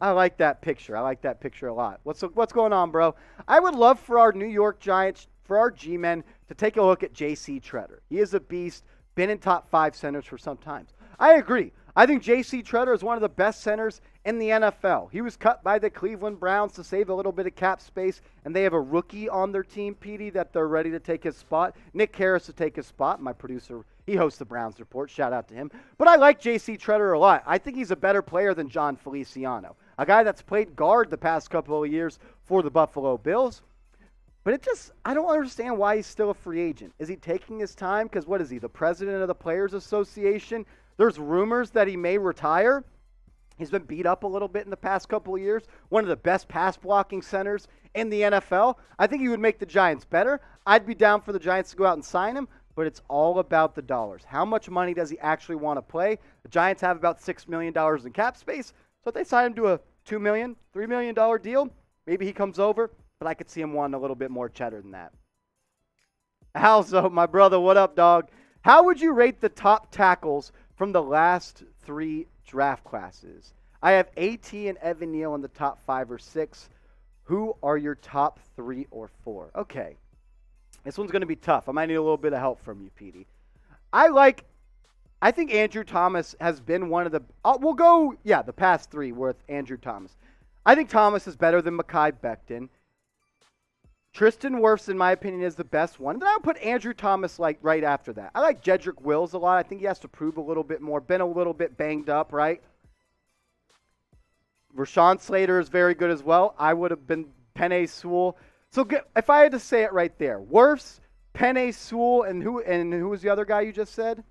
I like that picture. I like that picture a lot. What's going on, bro? I would love for our New York Giants, for our G-men, to take a look at J.C. Tretter. He is a beast, been in top 5 centers for some time. I agree. I think J.C. Tretter is one of the best centers in the NFL. He was cut by the Cleveland Browns to save a little bit of cap space, and they have a rookie on their team, Petey, that they're ready to take his spot. Nick Harris to take his spot. My producer, he hosts the Browns Report. Shout out to him. But I like J.C. Tretter a lot. I think he's a better player than John Feliciano, a guy that's played guard the past couple of years for the Buffalo Bills. But I don't understand why he's still a free agent. Is he taking his time? Because what is he, the president of the Players Association? There's rumors that he may retire. He's been beat up a little bit in the past couple of years. One of the best pass-blocking centers in the NFL. I think he would make the Giants better. I'd be down for the Giants to go out and sign him, but it's all about the dollars. How much money does he actually want to play? The Giants have about $6 million in cap space, so if they sign him to a $2 million, $3 million deal, maybe he comes over, but I could see him wanting a little bit more cheddar than that. Also, my brother, what up, dog? How would you rate the top tackles from the last 3 draft classes? I have AT and Evan Neal in the top 5 or 6. Who are your top 3 or 4? Okay. This one's going to be tough. I might need a little bit of help from you, Petey. I think Andrew Thomas has been one of the the past 3 with Andrew Thomas. I think Thomas is better than Mekhi Becton. Tristan Wirfs, in my opinion, is the best one. And then I'll put Andrew Thomas right after that. I like Jedrick Wills a lot. I think he has to prove a little bit more. Been a little bit banged up, right? Rashawn Slater is very good as well. I would have been Penei Sewell. So if I had to say it right there, Wirfs, Penei Sewell, and who was the other guy you just said?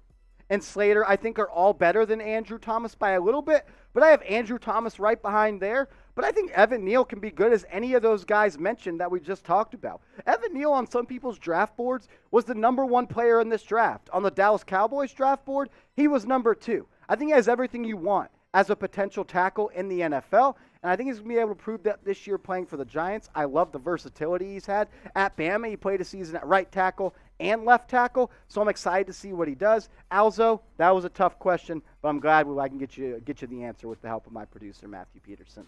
And Slater, I think are all better than Andrew Thomas by a little bit. But I have Andrew Thomas right behind there. But I think Evan Neal can be good as any of those guys mentioned that we just talked about. Evan Neal on some people's draft boards was the number 1 player in this draft. On the Dallas Cowboys draft board, he was number 2. I think he has everything you want as a potential tackle in the NFL. And I think he's going to be able to prove that this year playing for the Giants. I love the versatility he's had. At Bama, he played a season at right tackle and left tackle, so I'm excited to see what he does. Alzo, that was a tough question, but I'm glad I can get you the answer with the help of my producer, Matthew Peterson.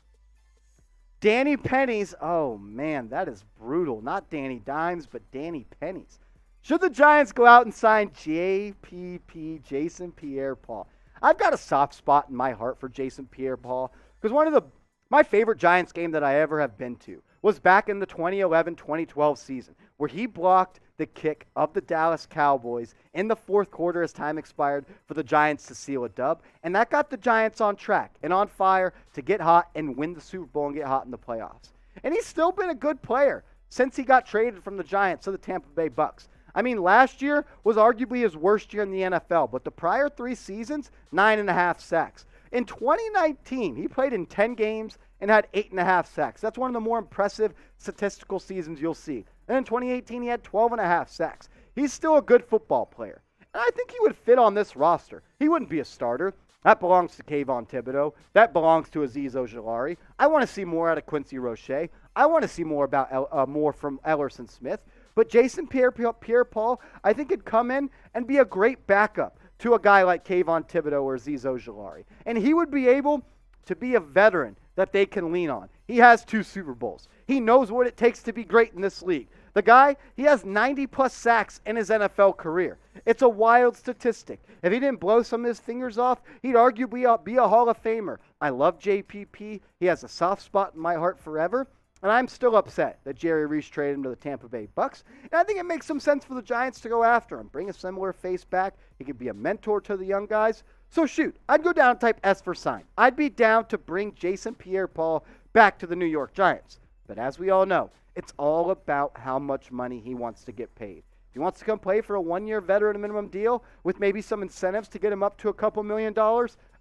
Danny Pennies, oh man, that is brutal. Not Danny Dimes, but Danny Pennies. Should the Giants go out and sign JPP, Jason Pierre-Paul? I've got a soft spot in my heart for Jason Pierre-Paul because one of my favorite Giants game that I ever have been to was back in the 2011-2012 season where he blocked the kick of the Dallas Cowboys in the 4th quarter as time expired for the Giants to seal a dub. And that got the Giants on track and on fire to get hot and win the Super Bowl and get hot in the playoffs. And he's still been a good player since he got traded from the Giants to the Tampa Bay Bucks. I mean, last year was arguably his worst year in the NFL, but the prior 3 seasons, 9.5 sacks. In 2019, he played in 10 games and had 8.5 sacks. That's one of the more impressive statistical seasons you'll see. And in 2018, he had 12.5 sacks. He's still a good football player. And I think he would fit on this roster. He wouldn't be a starter. That belongs to Kayvon Thibodeau. That belongs to Azeez Ojulari. I want to see more out of Quincy Roche. I want to see more from Ellerson Smith. But Jason Pierre-Paul, I think could come in and be a great backup to a guy like Kayvon Thibodeau or Azeez Ojulari. And he would be able to be a veteran that they can lean on. He has 2 Super Bowls. He knows what it takes to be great in this league. The guy, he has 90-plus sacks in his NFL career. It's a wild statistic. If he didn't blow some of his fingers off, he'd arguably be a Hall of Famer. I love JPP. He has a soft spot in my heart forever. And I'm still upset that Jerry Reese traded him to the Tampa Bay Bucks. And I think it makes some sense for the Giants to go after him. Bring a similar face back. He could be a mentor to the young guys. So shoot, I'd go down and type S for sign. I'd be down to bring Jason Pierre-Paul back to the New York Giants. But as we all know, it's all about how much money he wants to get paid. If he wants to come play for a 1-year veteran minimum deal with maybe some incentives to get him up to a couple $1 million,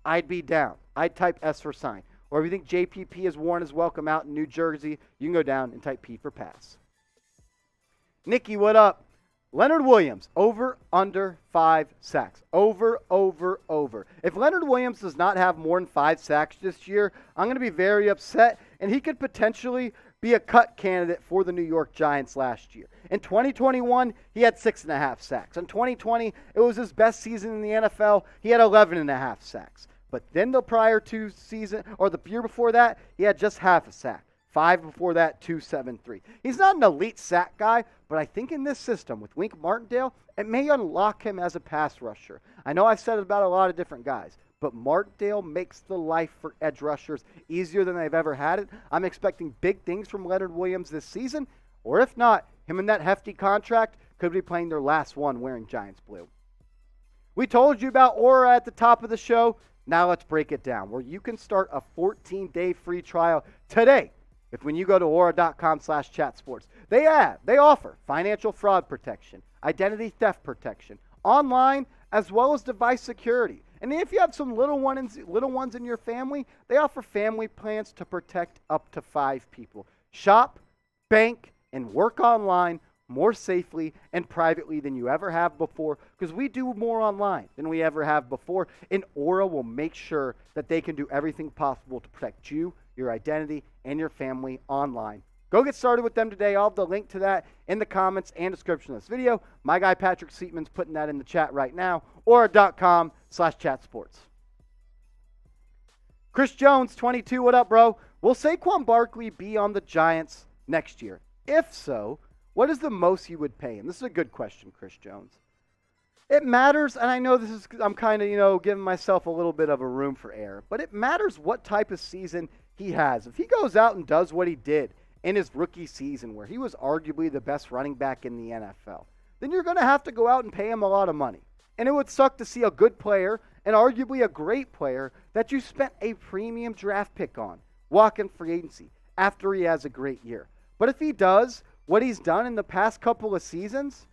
I'd be down. I'd type S for sign. Or if you think JPP has worn his welcome out in New Jersey, you can go down and type P for pass. Nikki, what up? Leonard Williams, over, under 5 sacks. Over. If Leonard Williams does not have more than 5 sacks this year, I'm going to be very upset, and he could potentially be a cut candidate for the New York Giants last year. In 2021, he had 6.5 sacks. In 2020, it was his best season in the NFL. He had 11.5 sacks. But then the prior 2 season, or the year before that, he had just half a sack. 5 before that, 2.73. He's not an elite sack guy, but I think in this system with Wink Martindale, it may unlock him as a pass rusher. I know I've said it about a lot of different guys, but Martindale makes the life for edge rushers easier than they've ever had it. I'm expecting big things from Leonard Williams this season, or if not, him and that hefty contract could be playing their last one wearing Giants blue. We told you about Aura at the top of the show. Now let's break it down, where you can start a 14-day free trial today. If when you go to Aura.com/chatsports, they offer financial fraud protection, identity theft protection, online, as well as device security. And if you have some little ones in your family, they offer family plans to protect up to 5 people. Shop, bank, and work online more safely and privately than you ever have before, because we do more online than we ever have before, and Aura will make sure that they can do everything possible to protect you, your identity, and your family online. Go get started with them today. I'll have the link to that in the comments and description of this video. My guy Patrick Seatman's putting that in the chat right now, Aura.com/chatsports. Chris Jones, 22, what up, bro? Will Saquon Barkley be on the Giants next year? If so, what is the most you would pay him? This is a good question, Chris Jones. It matters, and I know I'm kind of, giving myself a little bit of a room for error, but it matters what type of season he has. If he goes out and does what he did in his rookie season, where he was arguably the best running back in the NFL, then you're going to have to go out and pay him a lot of money. And it would suck to see a good player, and arguably a great player, that you spent a premium draft pick on walk in free agency after he has a great year. But if he does what he's done in the past couple of seasons,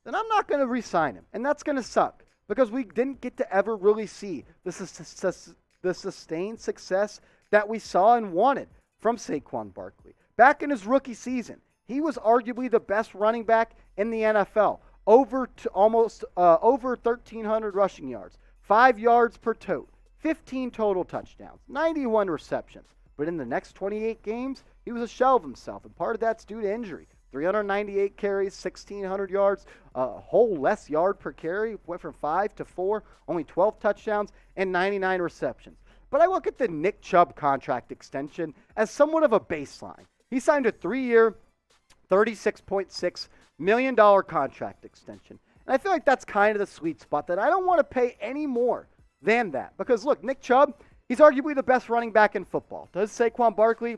then I'm not going to re-sign him. And that's going to suck, because we didn't get to ever really see the sustained success that we saw and wanted from Saquon Barkley. Back in his rookie season, he was arguably the best running back in the NFL. Over 1,300 rushing yards, 5 yards per tote, 15 total touchdowns, 91 receptions. But in the next 28 games, he was a shell of himself, and part of that's due to injury. 398 carries, 1,600 yards, a whole less yard per carry, went from 5 to 4, only 12 touchdowns, and 99 receptions. But I look at the Nick Chubb contract extension as somewhat of a baseline. He signed a 3-year, $36.6 million contract extension. And I feel like that's kind of the sweet spot, that I don't want to pay any more than that. Because look, Nick Chubb, he's arguably the best running back in football. Does Saquon Barkley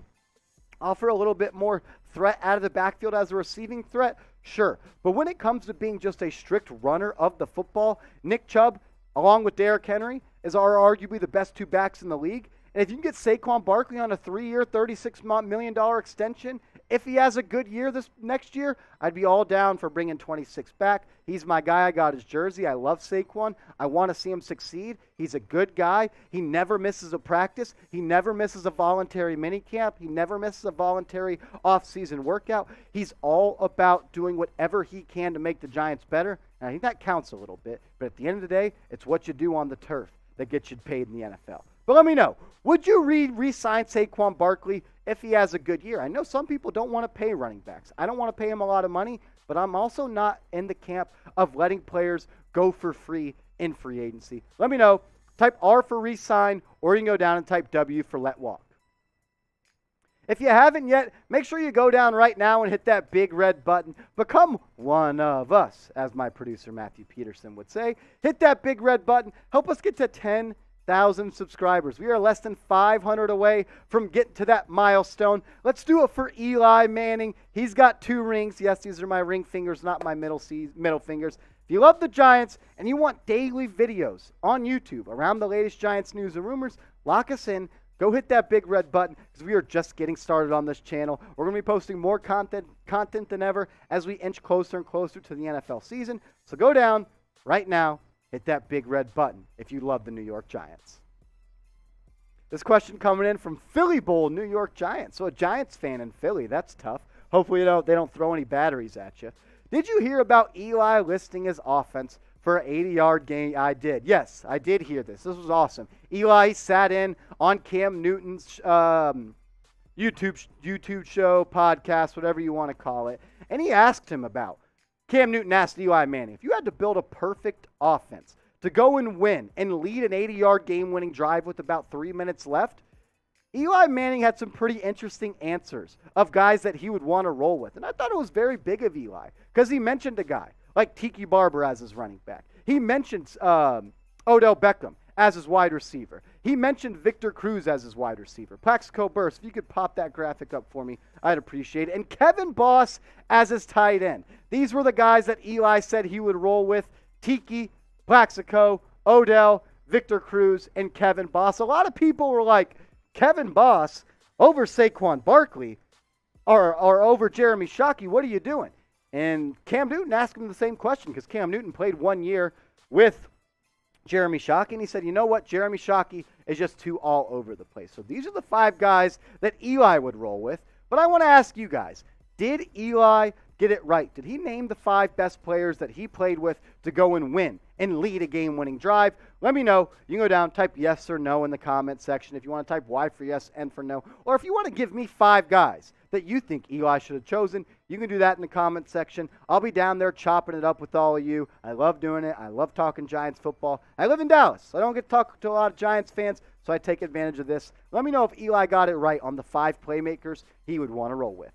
offer a little bit more threat out of the backfield as a receiving threat? Sure. But when it comes to being just a strict runner of the football, Nick Chubb, along with Derrick Henry, is arguably the best two backs in the league. And if you can get Saquon Barkley on a 3-year, $36 million extension, if he has a good year this next year, I'd be all down for bringing 26 back. He's my guy. I got his jersey. I love Saquon. I want to see him succeed. He's a good guy. He never misses a practice. He never misses a voluntary minicamp. He never misses a voluntary off-season workout. He's all about doing whatever he can to make the Giants better. And I think that counts a little bit. But at the end of the day, it's what you do on the turf that gets you paid in the NFL. But let me know, would you re-sign Saquon Barkley if he has a good year? I know some people don't want to pay running backs. I don't want to pay him a lot of money, but I'm also not in the camp of letting players go for free in free agency. Let me know. Type R for re-sign, or you can go down and type W for let walk. If you haven't yet, make sure you go down right now and hit that big red button. Become one of us, as my producer Matthew Peterson would say. Hit that big red button. Help us get to 10,000 subscribers. We are less than 500 away from getting to that milestone. Let's do it for Eli Manning. He's got 2 rings. Yes, these are my ring fingers, not my middle fingers. If you love the Giants and you want daily videos on YouTube around the latest Giants news and rumors, lock us in. Go hit that big red button, because we are just getting started on this channel. We're going to be posting more content than ever as we inch closer and closer to the NFL season. So go down right now, hit that big red button if you love the New York Giants. This question coming in from Philly Bowl, New York Giants. So a Giants fan in Philly, that's tough. Hopefully they don't throw any batteries at you. Did you hear about Eli listing his offense for an 80-yard gain? I did. Yes, I did hear this. This was awesome. Eli sat in on Cam Newton's YouTube show, podcast, whatever you want to call it, and he asked him about. Cam Newton asked Eli Manning, if you had to build a perfect offense to go and win and lead an 80-yard game-winning drive with about 3 minutes left, Eli Manning had some pretty interesting answers of guys that he would want to roll with. And I thought it was very big of Eli, because he mentioned a guy like Tiki Barber as his running back. He mentioned Odell Beckham as his wide receiver. He mentioned Victor Cruz as his wide receiver. Plaxico Burress, if you could pop that graphic up for me, I'd appreciate it. And Kevin Boss as his tight end. These were the guys that Eli said he would roll with: Tiki, Plaxico, Odell, Victor Cruz, and Kevin Boss. A lot of people were like, Kevin Boss over Saquon Barkley or over Jeremy Shockey, what are you doing? And Cam Newton asked him the same question, because Cam Newton played 1 year with Jeremy Shockey, and he said, you know what, Jeremy Shockey is just too all over the place. So these are the 5 guys that Eli would roll with. But I want to ask you guys, did Eli get it right? Did he name the 5 best players that he played with to go and win and lead a game-winning drive? Let me know. You can go down, type yes or no in the comment section if you want to type Y for yes, N for no. Or if you want to give me 5 guys that you think Eli should have chosen, you can do that in the comment section. I'll be down there chopping it up with all of you. I love doing it. I love talking Giants football. I live in Dallas, so I don't get to talk to a lot of Giants fans, so I take advantage of this. Let me know if Eli got it right on the 5 playmakers he would want to roll with.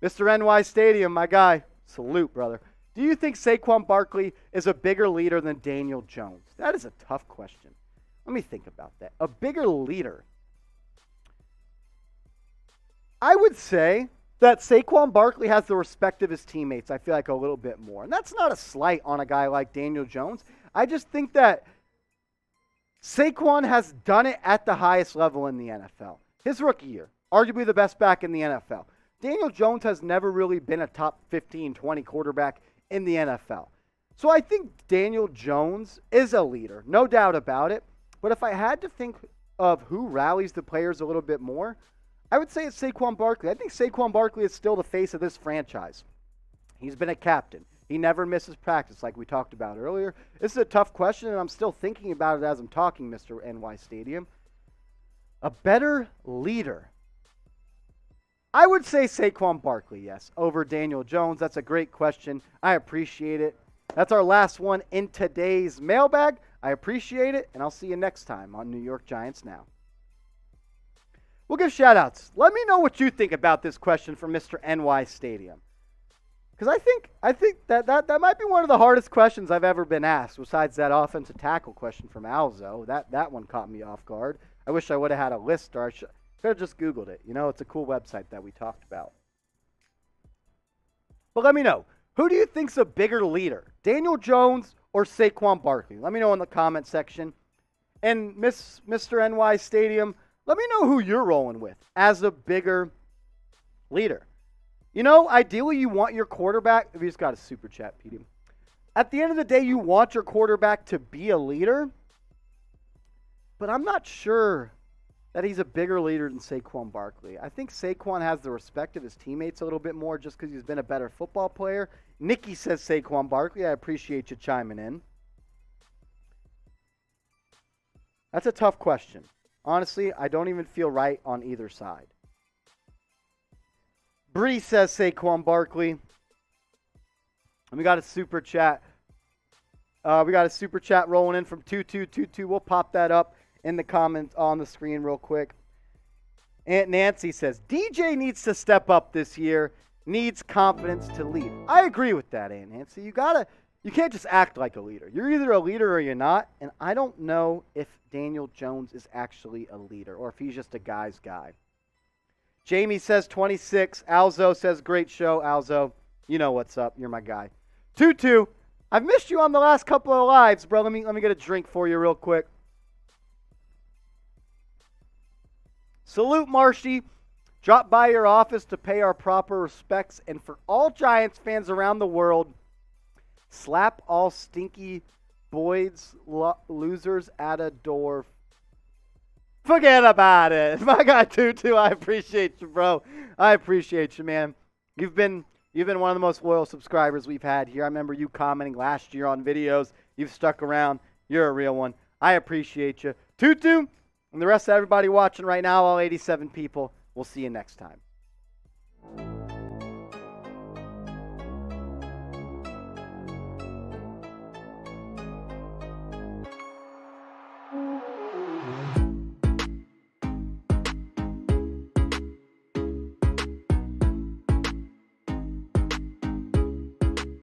Mr. NY Stadium, my guy, salute, brother. Do you think Saquon Barkley is a bigger leader than Daniel Jones? That is a tough question. Let me think about that. A bigger leader. I would say that Saquon Barkley has the respect of his teammates, I feel like, a little bit more. And that's not a slight on a guy like Daniel Jones. I just think that Saquon has done it at the highest level in the NFL. His rookie year, arguably the best back in the NFL. Daniel Jones has never really been a top 15, 20 quarterback in the NFL. So I think Daniel Jones is a leader, no doubt about it. But if I had to think of who rallies the players a little bit more, I would say it's Saquon Barkley. I think Saquon Barkley is still the face of this franchise. He's been a captain. He never misses practice like we talked about earlier. This is a tough question, and I'm still thinking about it as I'm talking, Mr. NY Stadium. A better leader. I would say Saquon Barkley, yes, over Daniel Jones. That's a great question. I appreciate it. That's our last one in today's mailbag. I appreciate it, and I'll see you next time on New York Giants Now. We'll give shout-outs. Let me know what you think about this question from Mr. NY Stadium. Because I think that might be one of the hardest questions I've ever been asked, besides that offensive tackle question from Alzo. That one caught me off guard. I wish I would have had a list, or I could have just Googled it. You know, it's a cool website that we talked about. But let me know. Who do you think's a bigger leader, Daniel Jones or Saquon Barkley? Let me know in the comment section. And Mr. NY Stadium, let me know who you're rolling with as a bigger leader. You know, ideally you want your quarterback, we just got a super chat, Petey. At the end of the day, you want your quarterback to be a leader, but I'm not sure that he's a bigger leader than Saquon Barkley. I think Saquon has the respect of his teammates a little bit more just because he's been a better football player. Nikki says Saquon Barkley. I appreciate you chiming in. That's a tough question. Honestly, I don't even feel right on either side. Bree says Saquon Barkley. And we got a super chat. We got a super chat rolling in from 2222. We'll pop that up in the comments on the screen real quick. Aunt Nancy says, DJ needs to step up this year. Needs confidence to lead. I agree with that, Aunt Nancy. You can't just act like a leader. You're either a leader or you're not. And I don't know if Daniel Jones is actually a leader or if he's just a guy's guy. Jamie says 26. Alzo says great show. Alzo, you know what's up. You're my guy. 22. I've missed you on the last couple of lives, bro. Let me get a drink for you real quick. Salute, Marshy. Drop by your office to pay our proper respects. And for all Giants fans around the world, slap all stinky Boyd's losers at a door. Forget about it. My guy, Tutu, I appreciate you, bro. I appreciate you, man. You've been one of the most loyal subscribers we've had here. I remember you commenting last year on videos. You've stuck around. You're a real one. I appreciate you. Tutu, and the rest of everybody watching right now, all 87 people, we'll see you next time.